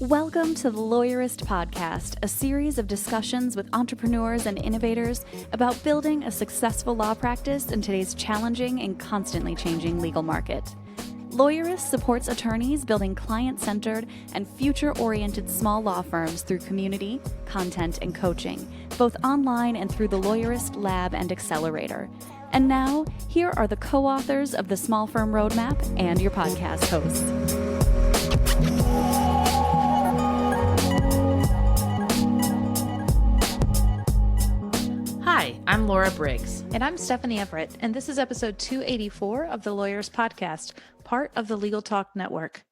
Welcome to the Lawyerist Podcast, a series of discussions with entrepreneurs and innovators about building a successful law practice in today's challenging and constantly changing legal market. Lawyerist supports attorneys building client-centered and future-oriented small law firms through community, content, and coaching, both online and through the Lawyerist Lab and Accelerator. And now, here are the co-authors of the Small Firm Roadmap and your podcast hosts. Hi, I'm Laura Briggs. And I'm Stephanie Everett, and this is episode 284 of the Lawyerist Podcast, part of the Legal Talk Network.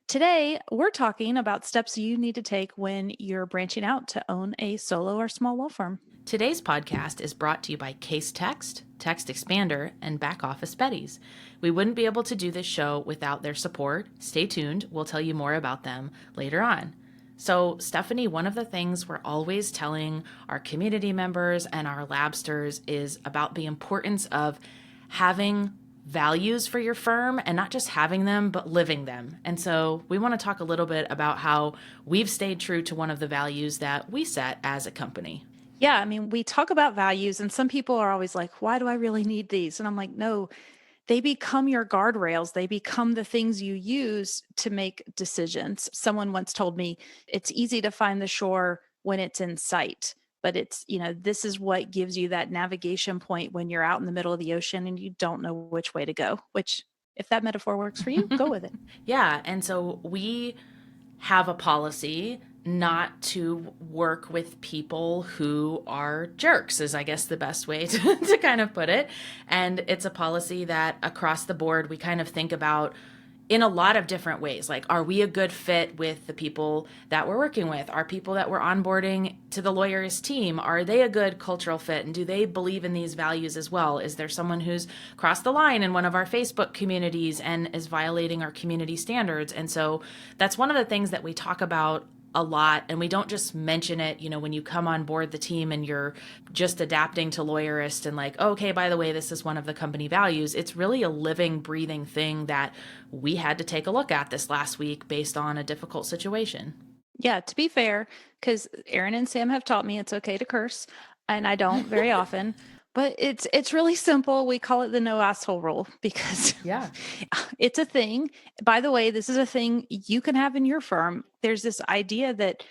Today, we're talking about steps you need to take when you're branching out to own a solo or small law firm. Today's podcast is brought to you by Case Text, Text Expander, and Back Office Betties. We wouldn't be able to do this show without their support. Stay tuned. We'll tell you more about them later on. So, Stephanie, one of the things we're always telling our community members and our labsters is about the importance of having values for your firm and not just having them, but living them. And so we want to talk a little bit about how we've stayed true to one of the values that we set as a company. Yeah, I mean, we talk about values, and some people are always like, why do I really need these? And I'm like, no. They become your guardrails. They become the things you use to make decisions. Someone once told me it's easy to find the shore when it's in sight, but this is what gives you that navigation point when you're out in the middle of the ocean and you don't know which way to go, which if that metaphor works for you, go with it. Yeah. And so we have a policy not to work with people who are jerks is, I guess, the best way to kind of put it. And it's a policy that across the board, we kind of think about in a lot of different ways. Like, are we a good fit with the people that we're working with? Are people that we're onboarding to the Lawyerist team, are they a good cultural fit? And do they believe in these values as well? Is there someone who's crossed the line in one of our Facebook communities and is violating our community standards? And so that's one of the things that we talk about a lot, and we don't just mention it, when you come on board the team and you're just adapting to Lawyerist and like, okay, by the way, this is one of the company values. It's really a living, breathing thing that we had to take a look at this last week based on a difficult situation. Yeah, to be fair, because Aaron and Sam have taught me it's okay to curse, and I don't very often. But it's really simple. We call it the no asshole rule because it's a thing. By the way, this is a thing you can have in your firm. There's this idea that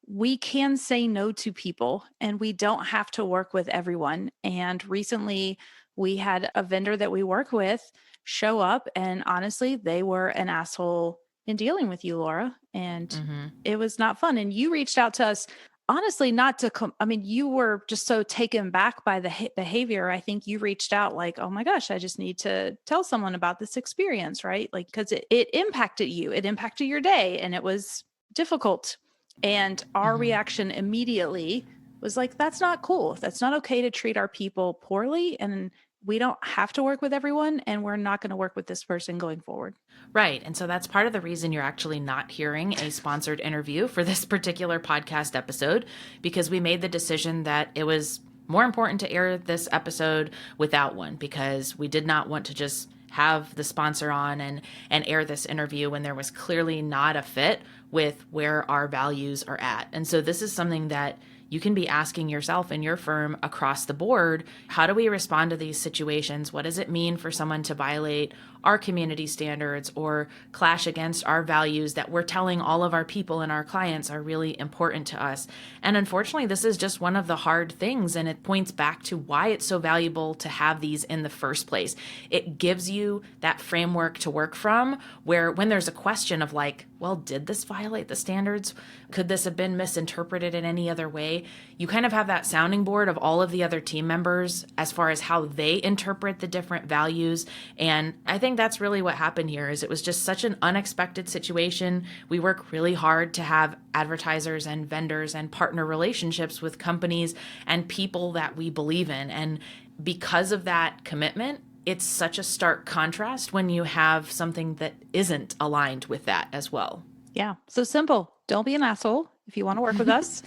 we can say no to people and we don't have to work with everyone. And recently we had a vendor that we work with show up, and honestly, they were an asshole in dealing with you, Laura. And it was not fun. And you reached out to us. Honestly, not to you were just so taken back by the behavior. I think you reached out like, oh my gosh, I just need to tell someone about this experience, right? Like, because it impacted you, it impacted your day, and it was difficult. And our reaction immediately was like, that's not cool. That's not okay to treat our people poorly. And we don't have to work with everyone, and we're not going to work with this person going forward. Right. And so that's part of the reason you're actually not hearing a sponsored interview for this particular podcast episode, because we made the decision that it was more important to air this episode without one, because we did not want to just have the sponsor on and air this interview when there was clearly not a fit with where our values are at. And so this is something that you can be asking yourself in your firm across the board. How do we respond to these situations? What does it mean for someone to violate our community standards or clash against our values that we're telling all of our people and our clients are really important to us? And unfortunately, this is just one of the hard things, and it points back to why it's so valuable to have these in the first place. It gives you that framework to work from, where when there's a question of like, well, did this violate the standards? Could this have been misinterpreted in any other way? You kind of have that sounding board of all of the other team members as far as how they interpret the different values. And I think that's really what happened here. Is it was just such an unexpected situation. We work really hard to have advertisers and vendors and partner relationships with companies and people that we believe in. And because of that commitment, it's such a stark contrast when you have something that isn't aligned with that as well. Yeah. So simple. Don't be an asshole if you want to work with us.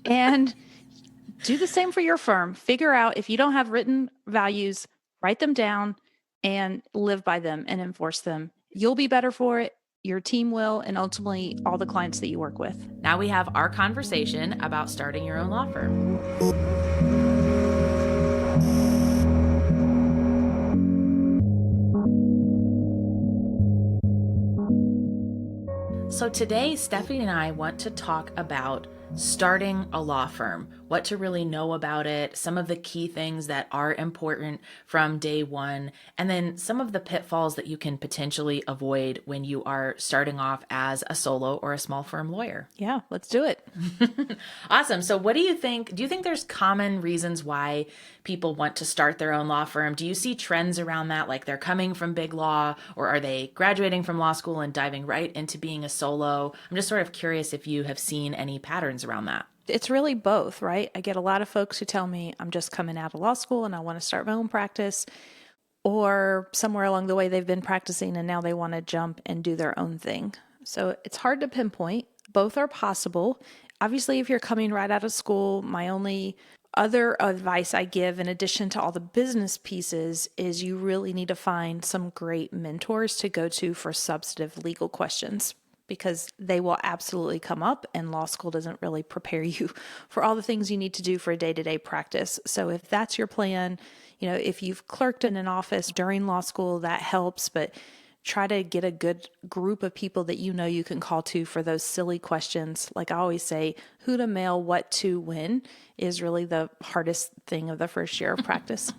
And do the same for your firm. Figure out if you don't have written values, write them down and live by them and enforce them. You'll be better for it. your team will, and ultimately all the clients that you work with. Now we have our conversation about starting your own law firm. So today, Stephanie and I want to talk about starting a law firm, what to really know about it, some of the key things that are important from day one, and then some of the pitfalls that you can potentially avoid when you are starting off as a solo or a small firm lawyer. Yeah, let's do it. Awesome. So what do you think? Do you think there's common reasons why people want to start their own law firm? Do you see trends around that? Like they're coming from big law, or are they graduating from law school and diving right into being a solo? I'm just sort of curious if you have seen any patterns around that. It's really both, right? I get a lot of folks who tell me I'm just coming out of law school and I want to start my own practice, or somewhere along the way they've been practicing and now they want to jump and do their own thing. So it's hard to pinpoint. Both are possible. Obviously, if you're coming right out of school, my only other advice I give, in addition to all the business pieces, is you really need to find some great mentors to go to for substantive legal questions, because they will absolutely come up, and law school doesn't really prepare you for all the things you need to do for a day-to-day practice. So if that's your plan, if you've clerked in an office during law school, that helps, but try to get a good group of people that you can call to for those silly questions. Like I always say, who to mail, what to, when is really the hardest thing of the first year of practice.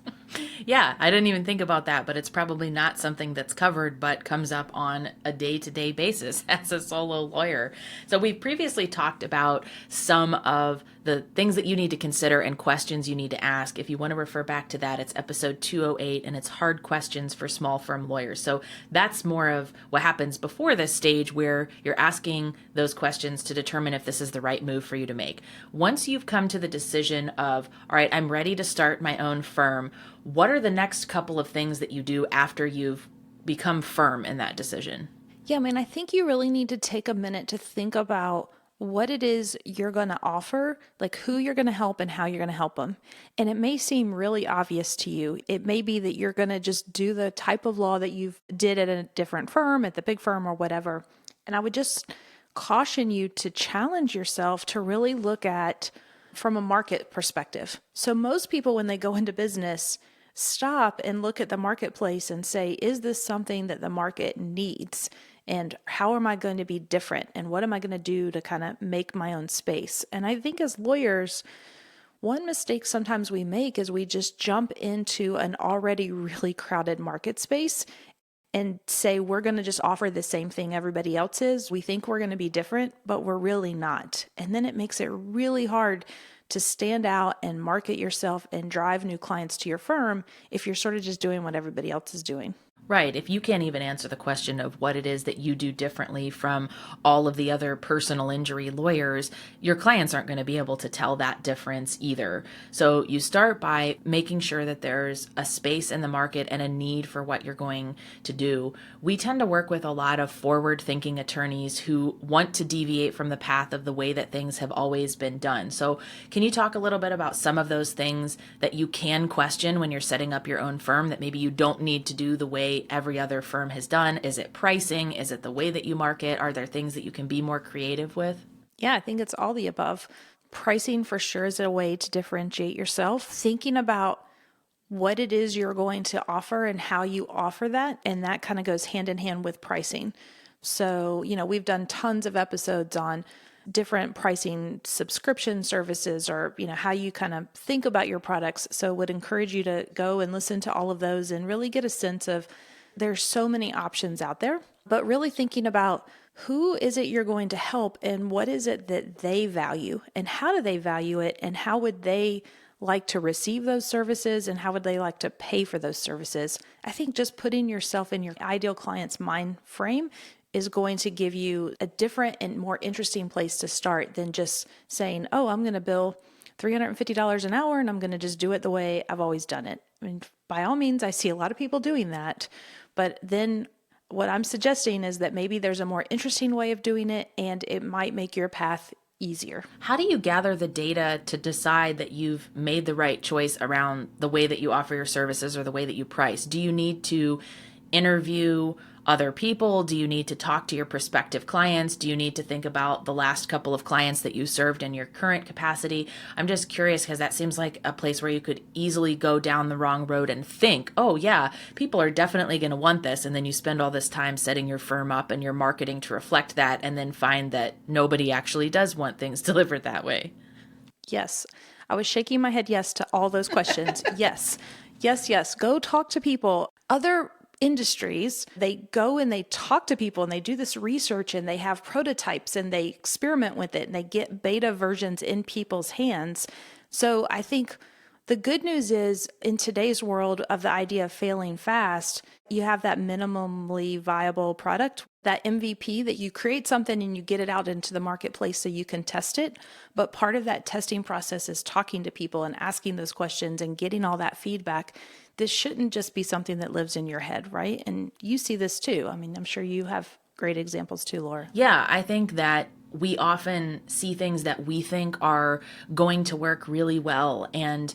Yeah, I didn't even think about that, but it's probably not something that's covered, but comes up on a day-to-day basis as a solo lawyer. So we've previously talked about some of the things that you need to consider and questions you need to ask. If you want to refer back to that, it's episode 208, and it's hard questions for small firm lawyers. So that's more of what happens before this stage, where you're asking those questions to determine if this is the right move for you to make. Once you've come to the decision of, all right, I'm ready to start my own firm, what are the next couple of things that you do after you've become firm in that decision? Yeah, I think you really need to take a minute to think about what it is you're going to offer, like who you're going to help and how you're going to help them. And it may seem really obvious to you. It may be that you're going to just do the type of law that you've did at a different firm, at the big firm or whatever. And I would just caution you to challenge yourself to really look at from a market perspective. So most people, when they go into business, stop and look at the marketplace and say, is this something that the market needs? And how am I going to be different? And what am I going to do to kind of make my own space? And I think as lawyers, one mistake sometimes we make is we just jump into an already really crowded market space and say we're going to just offer the same thing everybody else is. We think we're going to be different, but we're really not. And then it makes it really hard to stand out and market yourself and drive new clients to your firm if you're sort of just doing what everybody else is doing. Right. If you can't even answer the question of what it is that you do differently from all of the other personal injury lawyers, your clients aren't going to be able to tell that difference either. So you start by making sure that there's a space in the market and a need for what you're going to do. We tend to work with a lot of forward-thinking attorneys who want to deviate from the path of the way that things have always been done. So can you talk a little bit about some of those things that you can question when you're setting up your own firm that maybe you don't need to do the way every other firm has done? Is it pricing? Is it the way that you market? Are there things that you can be more creative with? Yeah, I think it's all the above. Pricing for sure is a way to differentiate yourself. Thinking about what it is you're going to offer and how you offer that. And that kind of goes hand in hand with pricing. So, we've done tons of episodes on different pricing subscription services, or, how you kind of think about your products. So would encourage you to go and listen to all of those and really get a sense of there's so many options out there, but really thinking about who is it you're going to help and what is it that they value and how do they value it and how would they like to receive those services and how would they like to pay for those services. I think just putting yourself in your ideal client's mind frame is going to give you a different and more interesting place to start than just saying, oh, I'm going to bill $350 an hour and I'm going to just do it the way I've always done it. By all means, I see a lot of people doing that. But then what I'm suggesting is that maybe there's a more interesting way of doing it and it might make your path easier. How do you gather the data to decide that you've made the right choice around the way that you offer your services or the way that you price? Do you need to interview other people? Do you need to talk to your prospective clients? Do you need to think about the last couple of clients that you served in your current capacity? I'm just curious because that seems like a place where you could easily go down the wrong road and think, oh yeah, people are definitely going to want this. And then you spend all this time setting your firm up and your marketing to reflect that, and then find that nobody actually does want things delivered that way. Yes. I was shaking my head yes to all those questions. Yes. Yes, yes. Go talk to people. Other industries, they go and they talk to people and they do this research and they have prototypes and they experiment with it and they get beta versions in people's hands. So I think the good news is in today's world of the idea of failing fast, you have that minimally viable product, that MVP, that you create something and you get it out into the marketplace so you can test it. But part of that testing process is talking to people and asking those questions and getting all that feedback. This shouldn't just be something that lives in your head, right? And you see this too. I mean, I'm sure you have great examples too, Laura. Yeah, I think that we often see things that we think are going to work really well, and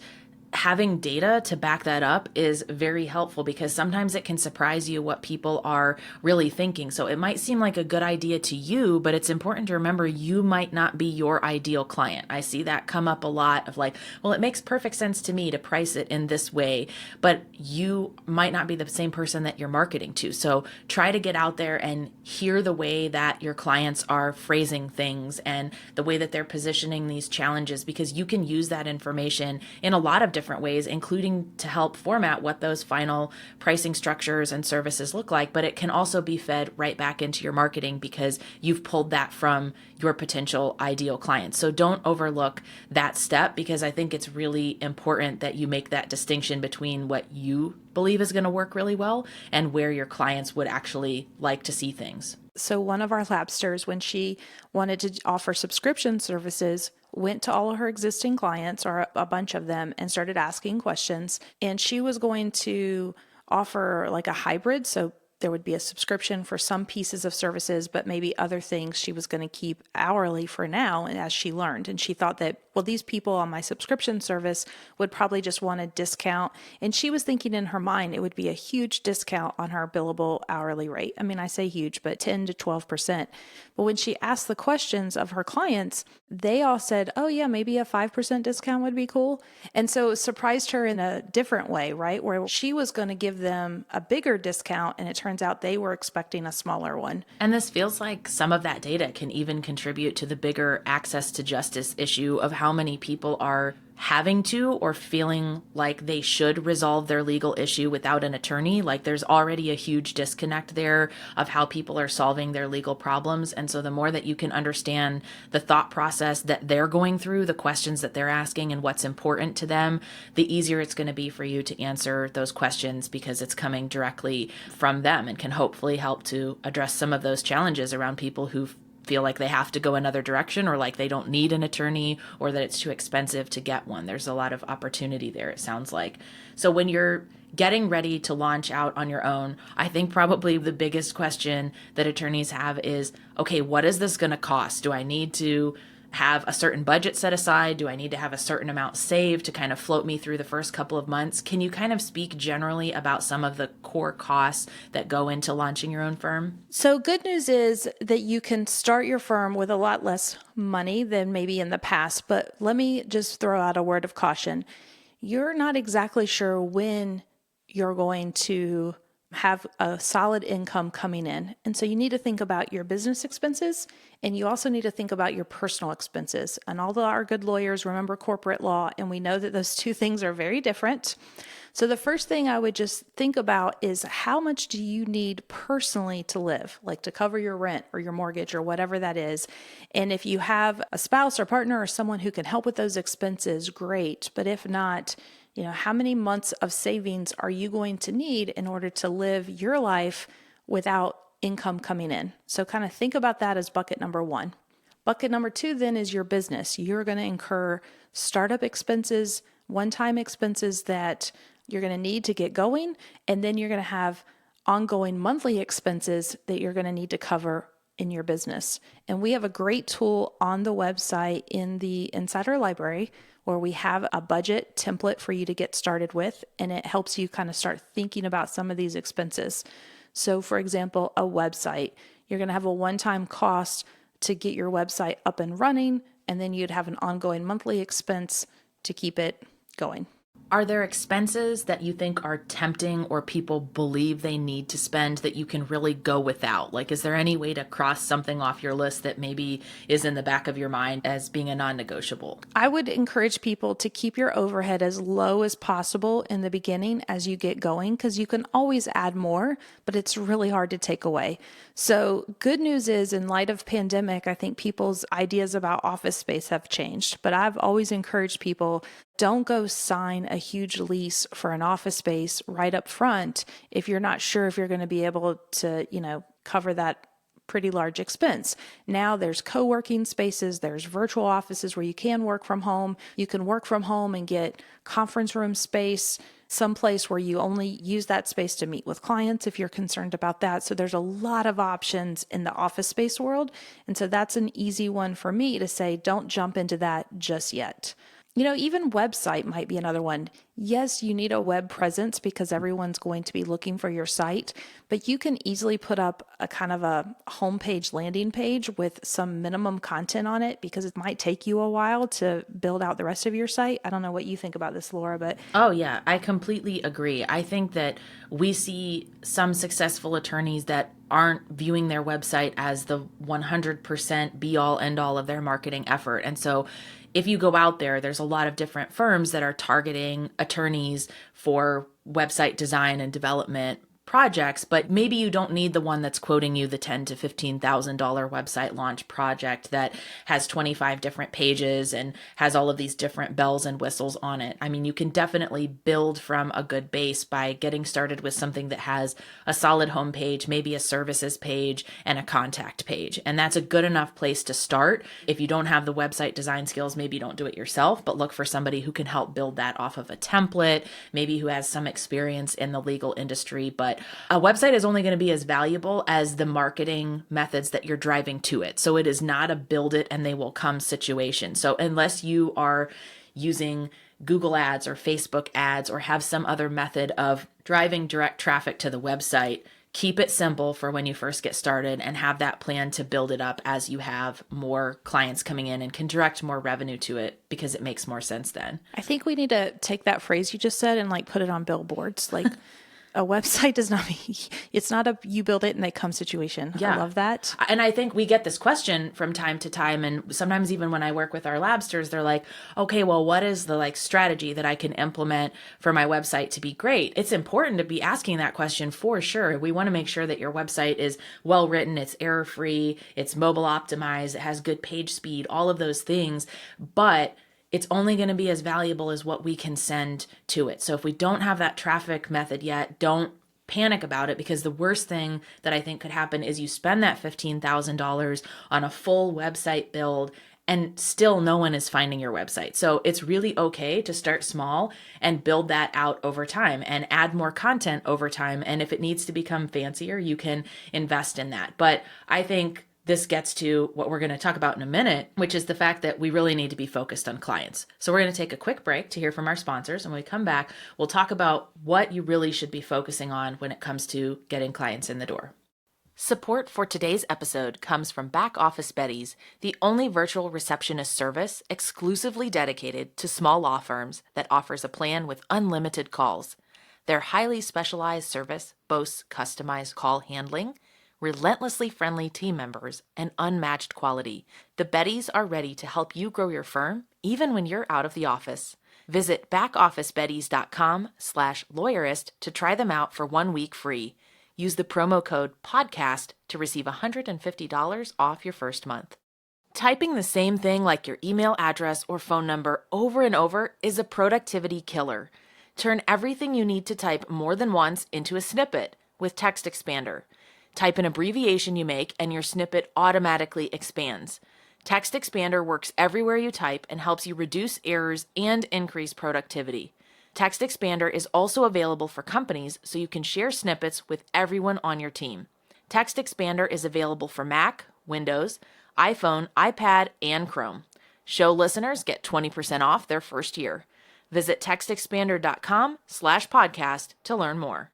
having data to back that up is very helpful because sometimes it can surprise you what people are really thinking. So it might seem like a good idea to you, but it's important to remember you might not be your ideal client. I see that come up a lot of like, well, it makes perfect sense to me to price it in this way, but you might not be the same person that you're marketing to. So try to get out there and hear the way that your clients are phrasing things and the way that they're positioning these challenges, because you can use that information in a lot of different ways, including to help format what those final pricing structures and services look like. But it can also be fed right back into your marketing because you've pulled that from your potential ideal clients. So don't overlook that step, because I think it's really important that you make that distinction between what you believe is going to work really well and where your clients would actually like to see things. So one of our Labsters, when she wanted to offer subscription services, went to all of her existing clients, or a bunch of them, and started asking questions. And she was going to offer like a hybrid. So there would be a subscription for some pieces of services, but maybe other things she was going to keep hourly for now, and as she learned. And she thought that, well, these people on my subscription service would probably just want a discount. And she was thinking in her mind it would be a huge discount on her billable hourly rate. I mean, I say huge, but 10 to 12%. But when she asked the questions of her clients, they all said, oh yeah, maybe a 5% discount would be cool. And so it surprised her in a different way, right? Where she was going to give them a bigger discount, and it turns out they were expecting a smaller one. And this feels like some of that data can even contribute to the bigger access to justice issue of how many people are having to or feeling like they should resolve their legal issue without an attorney. Like there's already a huge disconnect there of how people are solving their legal problems. And so the more that you can understand the thought process that they're going through, the questions that they're asking, and what's important to them, the easier it's going to be for you to answer those questions, because it's coming directly from them and can hopefully help to address some of those challenges around people who feel like they have to go another direction, or like they don't need an attorney, or that it's too expensive to get one. There's a lot of opportunity there, it sounds like. So when you're getting ready to launch out on your own, I think probably the biggest question that attorneys have is, okay, what is this going to cost? Do I need to have a certain budget set aside? Do I need to have a certain amount saved to kind of float me through the first couple of months? Can you kind of speak generally about some of the core costs that go into launching your own firm? So good news is that you can start your firm with a lot less money than maybe in the past. But let me just throw out a word of caution. You're not exactly sure when you're going to have a solid income coming in. And so you need to think about your business expenses, and you also need to think about your personal expenses. And although our good lawyers remember corporate law, and we know that those two things are very different. So the first thing I would just think about is, how much do you need personally to live, like to cover your rent or your mortgage or whatever that is. And if you have a spouse or partner or someone who can help with those expenses, great. But if not, how many months of savings are you going to need in order to live your life without income coming in? So kind of think about that as bucket number one. Bucket number two then is your business. You're going to incur startup expenses, one-time expenses that you're going to need to get going, and then you're going to have ongoing monthly expenses that you're going to need to cover in your business. And we have a great tool on the website in the Insider Library where we have a budget template for you to get started with, and it helps you kind of start thinking about some of these expenses. So for example, a website, you're going to have a one-time cost to get your website up and running, and then you'd have an ongoing monthly expense to keep it going. Are there expenses that you think are tempting or people believe they need to spend that you can really go without? Like, is there any way to cross something off your list that maybe is in the back of your mind as being a non-negotiable? I would encourage people to keep your overhead as low as possible in the beginning as you get going, because you can always add more, but it's really hard to take away. So good news is, in light of pandemic, I think people's ideas about office space have changed, but I've always encouraged people, don't go sign a huge lease for an office space right up front if you're not sure if you're going to be able to, cover that pretty large expense. Now there's co-working spaces, there's virtual offices where you can work from home. You can work from home and get conference room space, someplace where you only use that space to meet with clients if you're concerned about that. So there's a lot of options in the office space world. And so that's an easy one for me to say, don't jump into that just yet. Even website might be another one. Yes, you need a web presence because everyone's going to be looking for your site, but you can easily put up a kind of a homepage landing page with some minimum content on it, because it might take you a while to build out the rest of your site. I don't know what you think about this, Laura, but... Oh yeah, I completely agree. I think that we see some successful attorneys that aren't viewing their website as the 100% be all end all of their marketing effort. And so if you go out there, there's a lot of different firms that are targeting attorneys for website design and development projects, but maybe you don't need the one that's quoting you the $10,000 to $15,000 website launch project that has 25 different pages and has all of these different bells and whistles on it. I mean, you can definitely build from a good base by getting started with something that has a solid homepage, maybe a services page and a contact page. And that's a good enough place to start. If you don't have the website design skills, maybe you don't do it yourself, but look for somebody who can help build that off of a template, maybe who has some experience in the legal industry. But a website is only going to be as valuable as the marketing methods that you're driving to it. So it is not a build it and they will come situation. So unless you are using Google ads or Facebook ads or have some other method of driving direct traffic to the website, keep it simple for when you first get started and have that plan to build it up as you have more clients coming in and can direct more revenue to it, because it makes more sense then. I think we need to take that phrase you just said and put it on billboards. A website does not mean, it's not a you build it and they come situation. Yeah. I love that. And I think we get this question from time to time. And sometimes even when I work with our labsters, they're like, okay, well, what is the strategy that I can implement for my website to be great? It's important to be asking that question for sure. We want to make sure that your website is well written, it's error-free, it's mobile optimized, it has good page speed, all of those things. But it's only going to be as valuable as what we can send to it. So if we don't have that traffic method yet, don't panic about it, because the worst thing that I think could happen is you spend that $15,000 on a full website build and still no one is finding your website. So it's really okay to start small and build that out over time and add more content over time. And if it needs to become fancier, you can invest in that. But I think this gets to what we're going to talk about in a minute, which is the fact that we really need to be focused on clients. So we're going to take a quick break to hear from our sponsors. And when we come back, we'll talk about what you really should be focusing on when it comes to getting clients in the door. Support for today's episode comes from Back Office Betties, the only virtual receptionist service exclusively dedicated to small law firms that offers a plan with unlimited calls. Their highly specialized service boasts customized call handling, relentlessly friendly team members, and unmatched quality. The Bettys are ready to help you grow your firm, even when you're out of the office. Visit backofficebetties.com/lawyerist to try them out for 1 week free. Use the promo code PODCAST to receive $150 off your first month. Typing the same thing like your email address or phone number over and over is a productivity killer. Turn everything you need to type more than once into a snippet with Text Expander. Type an abbreviation you make and your snippet automatically expands. Text Expander works everywhere you type and helps you reduce errors and increase productivity. Text Expander is also available for companies so you can share snippets with everyone on your team. Text Expander is available for Mac, Windows, iPhone, iPad, and Chrome. Show listeners get 20% off their first year. Visit textexpander.com/podcast to learn more.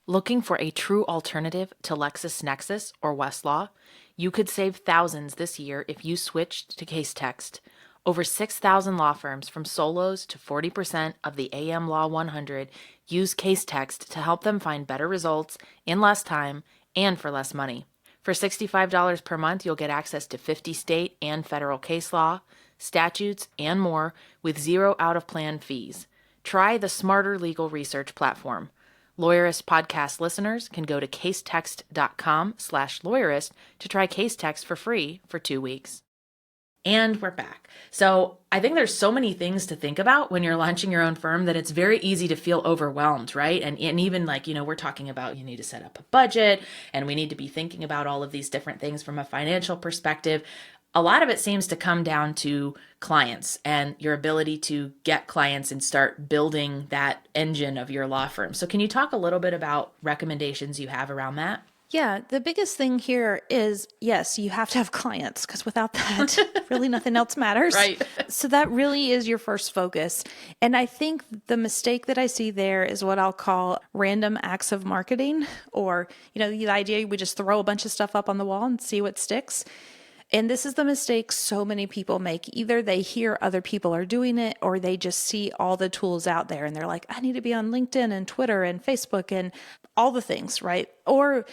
Looking for a true alternative to LexisNexis or Westlaw? You could save thousands this year if you switched to Casetext. Over 6,000 law firms, from solos to 40% of the AM Law 100, use Casetext to help them find better results in less time and for less money. For $65 per month, you'll get access to 50 state and federal case law, statutes, and more with zero out-of-plan fees. Try the smarter legal research platform. Lawyerist Podcast listeners can go to casetext.com/lawyerist to try Casetext for free for 2 weeks. And we're back. So I think there's so many things to think about when you're launching your own firm that it's very easy to feel overwhelmed, right? And even like, we're talking about you need to set up a budget and we need to be thinking about all of these different things from a financial perspective. A lot of it seems to come down to clients and your ability to get clients and start building that engine of your law firm. So can you talk a little bit about recommendations you have around that? Yeah, the biggest thing here is, yes, you have to have clients, because without that, really nothing else matters. Right. So that really is your first focus. And I think the mistake that I see there is what I'll call random acts of marketing, or, the idea we just throw a bunch of stuff up on the wall and see what sticks. And this is the mistake so many people make. Either they hear other people are doing it, or they just see all the tools out there and they're like, I need to be on LinkedIn and Twitter and Facebook and all the things, right? Or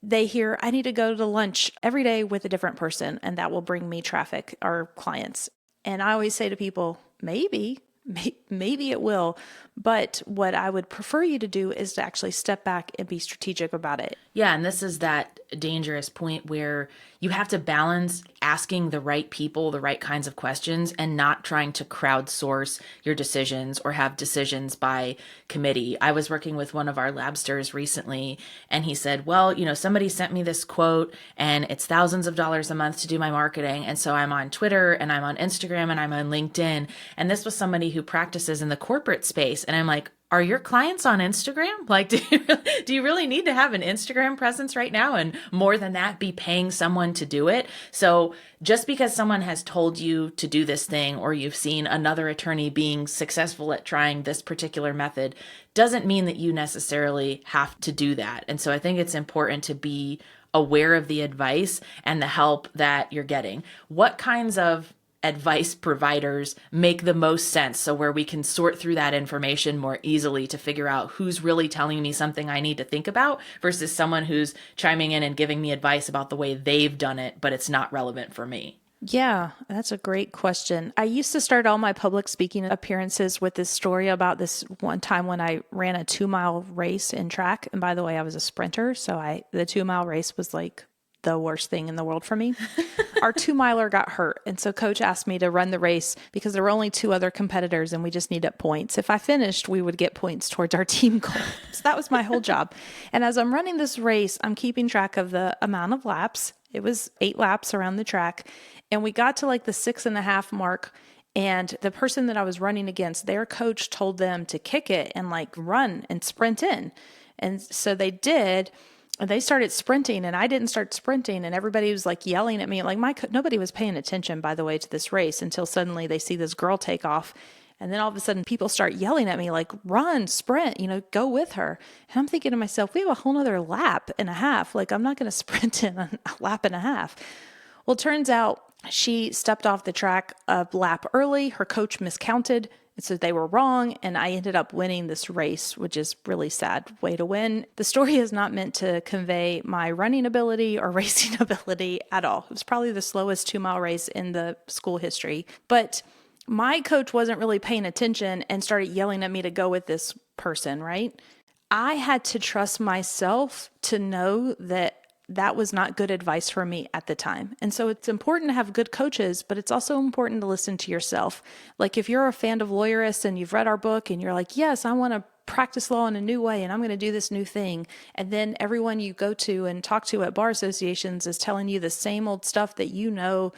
they hear, I need to go to lunch every day with a different person and that will bring me traffic or clients. And I always say to people, maybe it will. But what I would prefer you to do is to actually step back and be strategic about it. Yeah, and this is that dangerous point where you have to balance asking the right people the right kinds of questions and not trying to crowdsource your decisions or have decisions by committee. I was working with one of our labsters recently, and he said, well, somebody sent me this quote and it's thousands of dollars a month to do my marketing. And so I'm on Twitter and I'm on Instagram and I'm on LinkedIn. And this was somebody who practices in the corporate space. And I'm like, are your clients on Instagram? Like, do you really need to have an Instagram presence right now? And more than that, be paying someone to do it? So just because someone has told you to do this thing, or you've seen another attorney being successful at trying this particular method, doesn't mean that you necessarily have to do that. And so I think it's important to be aware of the advice and the help that you're getting. What kinds of advice providers make the most sense, so where we can sort through that information more easily to figure out who's really telling me something I need to think about versus someone who's chiming in and giving me advice about the way they've done it, but it's not relevant for me? Yeah, that's a great question. I used to start all my public speaking appearances with this story about this one time when I ran a 2-mile race in track. And by the way, I was a sprinter, so the 2-mile race was like the worst thing in the world for me. Our 2-miler got hurt. And so coach asked me to run the race because there were only 2 other competitors and we just needed points. If I finished, we would get points towards our team goal. So that was my whole job. And as I'm running this race, I'm keeping track of the amount of laps. It was 8 laps around the track. And we got to like the 6.5 mark. And the person that I was running against, their coach told them to kick it and like run and sprint in. And so they did. And they started sprinting and I didn't start sprinting, and everybody was like yelling at me. Like nobody was paying attention, by the way, to this race until suddenly they see this girl take off. And then all of a sudden people start yelling at me like, run, sprint, go with her. And I'm thinking to myself, we have a whole nother lap and a half. Like, I'm not going to sprint in a lap and a half. Well, it turns out she stepped off the track a lap early. Her coach miscounted. And so they were wrong, and I ended up winning this race, which is really sad way to win. The story is not meant to convey my running ability or racing ability at all. It was probably the slowest 2-mile race in the school history. But my coach wasn't really paying attention and started yelling at me to go with this person, right? I had to trust myself to know that that was not good advice for me at the time. And so it's important to have good coaches, but it's also important to listen to yourself. Like if you're a fan of Lawyerist and you've read our book and you're like, yes, I want to practice law in a new way and I'm going to do this new thing. And then everyone you go to and talk to at bar associations is telling you the same old stuff that you know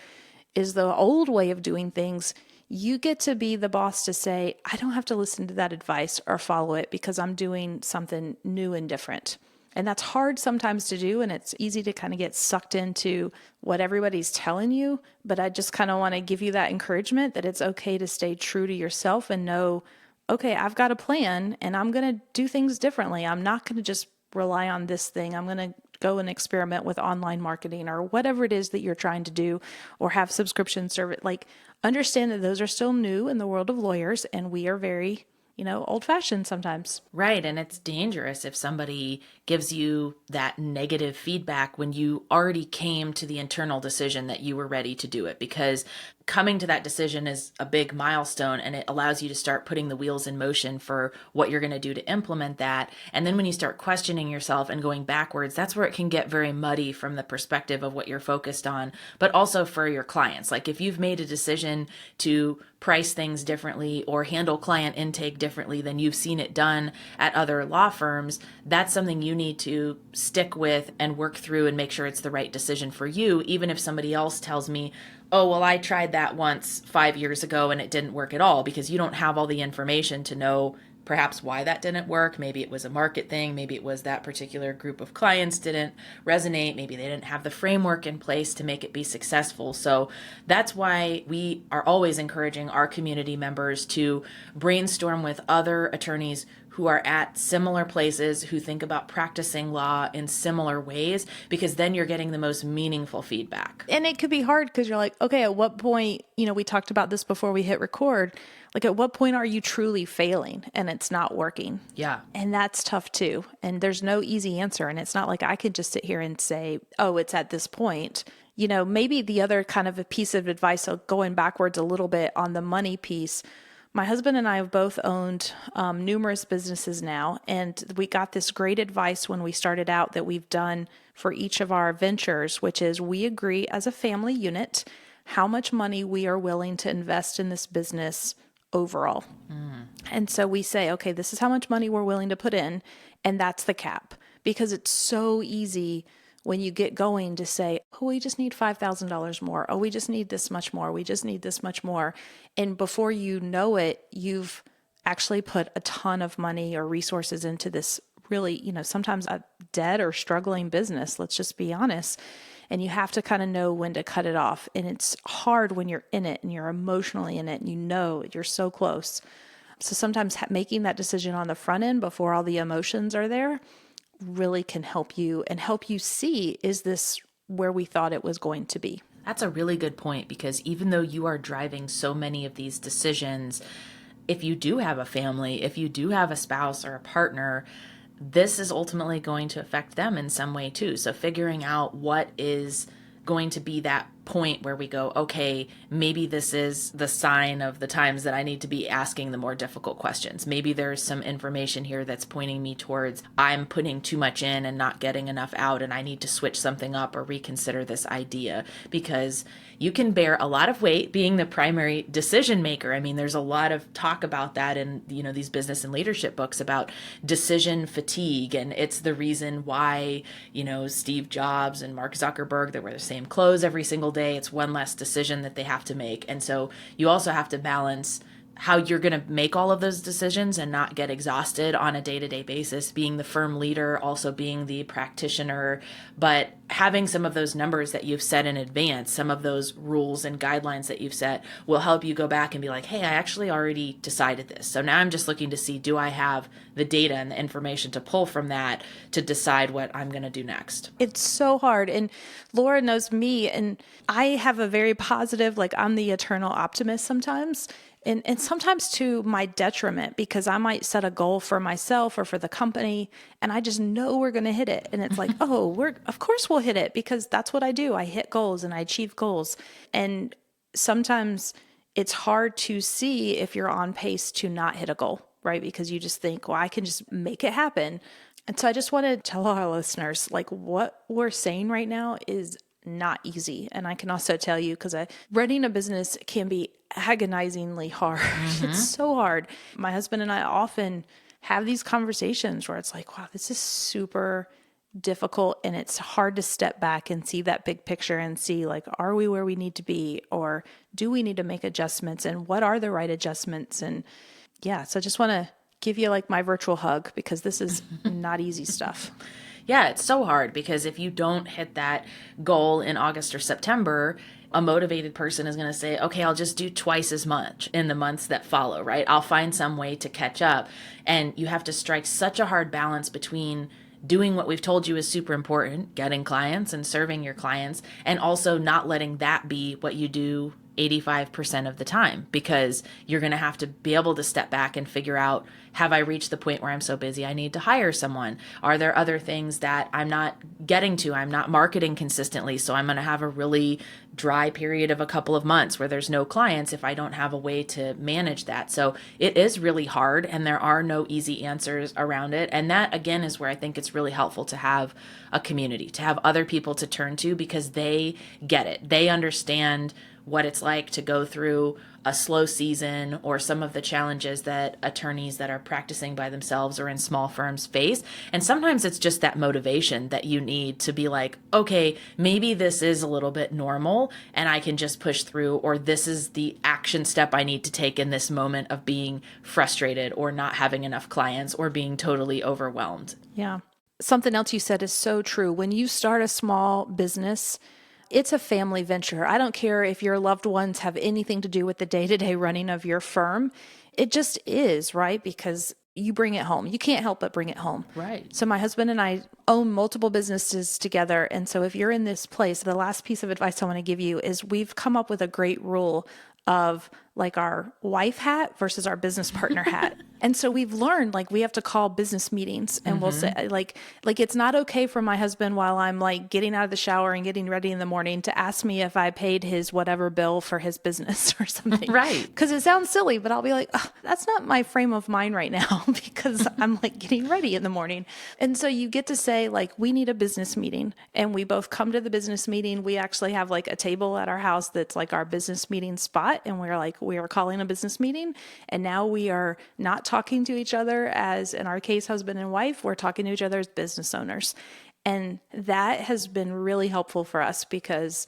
is the old way of doing things. You get to be the boss to say, I don't have to listen to that advice or follow it because I'm doing something new and different. And that's hard sometimes to do, and it's easy to kind of get sucked into what everybody's telling you. But I just kind of want to give you that encouragement that it's okay to stay true to yourself and know, okay, I've got a plan and I'm going to do things differently. I'm not going to just rely on this thing. I'm going to go and experiment with online marketing or whatever it is that you're trying to do, or have subscription service. Like, understand that those are still new in the world of lawyers, and we are very, old fashioned sometimes. Right. And it's dangerous if somebody gives you that negative feedback when you already came to the internal decision that you were ready to do it, because coming to that decision is a big milestone, and it allows you to start putting the wheels in motion for what you're going to do to implement that. And then when you start questioning yourself and going backwards, that's where it can get very muddy from the perspective of what you're focused on, but also for your clients. Like, if you've made a decision to price things differently or handle client intake differently than you've seen it done at other law firms, that's something you need to stick with and work through and make sure it's the right decision for you. Even if somebody else tells me, oh, well, I tried that once 5 years ago and it didn't work at all, because you don't have all the information to know perhaps why that didn't work. Maybe it was a market thing. Maybe it was that particular group of clients didn't resonate. Maybe they didn't have the framework in place to make it be successful. So that's why we are always encouraging our community members to brainstorm with other attorneys who are at similar places, who think about practicing law in similar ways, because then you're getting the most meaningful feedback. And it could be hard because you're like, okay, at what point, we talked about this before we hit record, like at what point are you truly failing and it's not working? Yeah. And that's tough too. And there's no easy answer. And it's not like I could just sit here and say, oh, it's at this point. Maybe the other kind of a piece of advice, so going backwards a little bit on the money piece, my husband and I have both owned numerous businesses now, and we got this great advice when we started out that we've done for each of our ventures, which is we agree as a family unit how much money we are willing to invest in this business overall. And so we say, okay, this is how much money we're willing to put in, and that's the cap, because it's so easy when you get going to say, oh, we just need $5,000 more. Oh, we just need this much more. We just need this much more. And before you know it, you've actually put a ton of money or resources into this really, sometimes a dead or struggling business. Let's just be honest. And you have to kind of know when to cut it off. And it's hard when you're in it and you're emotionally in it and you're so close. So sometimes making that decision on the front end before all the emotions are there really can help you and help you see, is this where we thought it was going to be? That's a really good point, because even though you are driving so many of these decisions, if you do have a family, if you do have a spouse or a partner, this is ultimately going to affect them in some way too. So figuring out what is going to be that point where we go, okay, maybe this is the sign of the times that I need to be asking the more difficult questions. Maybe there's some information here that's pointing me towards I'm putting too much in and not getting enough out, and I need to switch something up or reconsider this idea, because you can bear a lot of weight being the primary decision maker. I mean, there's a lot of talk about that in, these business and leadership books about decision fatigue. And it's the reason why, Steve Jobs and Mark Zuckerberg, they wear the same clothes every single day. It's one less decision that they have to make. And so you also have to balance how you're going to make all of those decisions and not get exhausted on a day-to-day basis, being the firm leader, also being the practitioner, but having some of those numbers that you've set in advance, some of those rules and guidelines that you've set will help you go back and be like, hey, I actually already decided this. So now I'm just looking to see, do I have the data and the information to pull from that to decide what I'm going to do next? It's so hard. And Laura knows me, and I have a very positive, I'm the eternal optimist sometimes. And sometimes to my detriment, because I might set a goal for myself or for the company, and I just know we're going to hit it. And it's like, of course we'll hit it, because that's what I do. I hit goals and I achieve goals. And sometimes it's hard to see if you're on pace to not hit a goal, right? Because you just think, well, I can just make it happen. And so I just want to tell our listeners, what we're saying right now is not easy. And I can also tell you, because running a business can be agonizingly hard. It's so hard. My husband and I often have these conversations where it's like, wow, this is super difficult. And it's hard to step back and see that big picture and see, are we where we need to be? Or do we need to make adjustments? And what are the right adjustments? And yeah, so I just want to give you my virtual hug, because this is not easy stuff. Yeah, it's so hard, because if you don't hit that goal in August or September, a motivated person is going to say, okay, I'll just do twice as much in the months that follow, right? I'll find some way to catch up. And you have to strike such a hard balance between doing what we've told you is super important, getting clients and serving your clients, and also not letting that be what you do 85% of the time, because you're going to have to be able to step back and figure out, have I reached the point where I'm so busy I need to hire someone? Are there other things that I'm not getting to? I'm not marketing consistently, so I'm going to have a really dry period of a couple of months where there's no clients if I don't have a way to manage that. So it is really hard, and there are no easy answers around it. And that, again, is where I think it's really helpful to have a community, to have other people to turn to, because they get it. They understand what it's like to go through a slow season or some of the challenges that attorneys that are practicing by themselves or in small firms face. And sometimes it's just that motivation that you need to be like, okay, maybe this is a little bit normal and I can just push through, or this is the action step I need to take in this moment of being frustrated or not having enough clients or being totally overwhelmed. Yeah. Something else you said is so true. When you start a small business, it's a family venture. I don't care if your loved ones have anything to do with the day-to-day running of your firm. It just is, right? Because you bring it home. You can't help but bring it home. Right. So my husband and I own multiple businesses together. And so if you're in this place, the last piece of advice I want to give you is we've come up with a great rule of like our wife hat versus our business partner hat. And so we've learned, like, we have to call business meetings, and we'll say like it's not okay for my husband while I'm like getting out of the shower and getting ready in the morning to ask me if I paid his whatever bill for his business or something. Right. Because it sounds silly, but I'll be like, oh, that's not my frame of mind right now because I'm like getting ready in the morning. And so you get to say, like, we need a business meeting, and we both come to the business meeting. We actually have like a table at our house that's like our business meeting spot. And we're like, we are calling a business meeting. And now we are not talking to each other as, in our case, husband and wife. We're talking to each other as business owners. And that has been really helpful for us because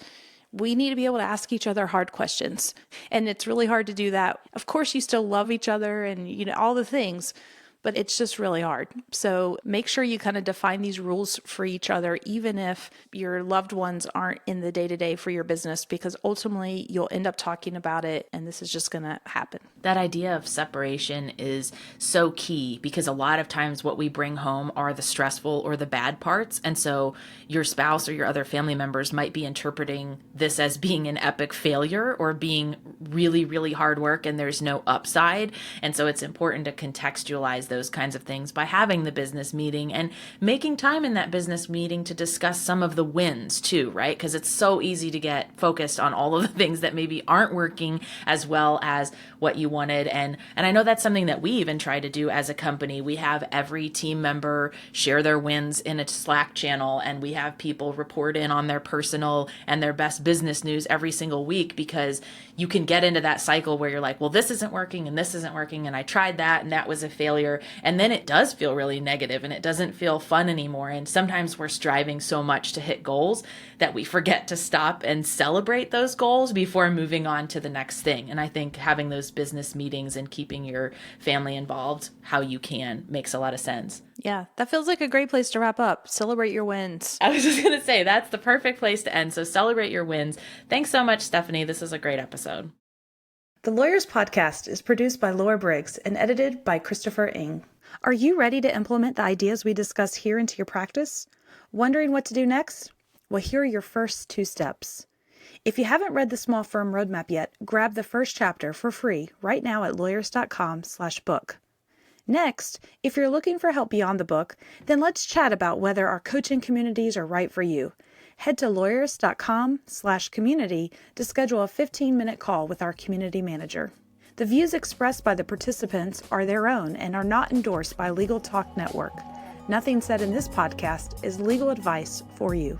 we need to be able to ask each other hard questions. And it's really hard to do that. Of course, you still love each other and, you know, all the things, but it's just really hard. So make sure you kind of define these rules for each other, even if your loved ones aren't in the day-to-day for your business, because ultimately you'll end up talking about it and this is just going to happen. That idea of separation is so key, because a lot of times what we bring home are the stressful or the bad parts. And so your spouse or your other family members might be interpreting this as being an epic failure or being really, really hard work and there's no upside. And so it's important to contextualize those kinds of things by having the business meeting and making time in that business meeting to discuss some of the wins too, right? Because it's so easy to get focused on all of the things that maybe aren't working as well as what you wanted. And I know that's something that we even try to do as a company. We have every team member share their wins in a Slack channel, and we have people report in on their personal and their best business news every single week, because you can get into that cycle where you're like, well, this isn't working and this isn't working, and I tried that and that was a failure. And then it does feel really negative and it doesn't feel fun anymore. And sometimes we're striving so much to hit goals that we forget to stop and celebrate those goals before moving on to the next thing. And I think having those business meetings and keeping your family involved how you can makes a lot of sense. Yeah, that feels like a great place to wrap up. Celebrate your wins. I was just going to say, that's the perfect place to end. So celebrate your wins. Thanks so much, Stephanie. This is a great episode. The Lawyerist Podcast is produced by Laura Briggs and edited by Christopher Ng. Are you ready to implement the ideas we discuss here into your practice? Wondering what to do next? Well, here are your first 2 steps. If you haven't read the Small Firm Roadmap yet, grab the first chapter for free right now at Lawyerist.com/book. Next, if you're looking for help beyond the book, then let's chat about whether our coaching communities are right for you. Head to Lawyerist.com/community to schedule a 15-minute call with our community manager. The views expressed by the participants are their own and are not endorsed by Legal Talk Network. Nothing said in this podcast is legal advice for you.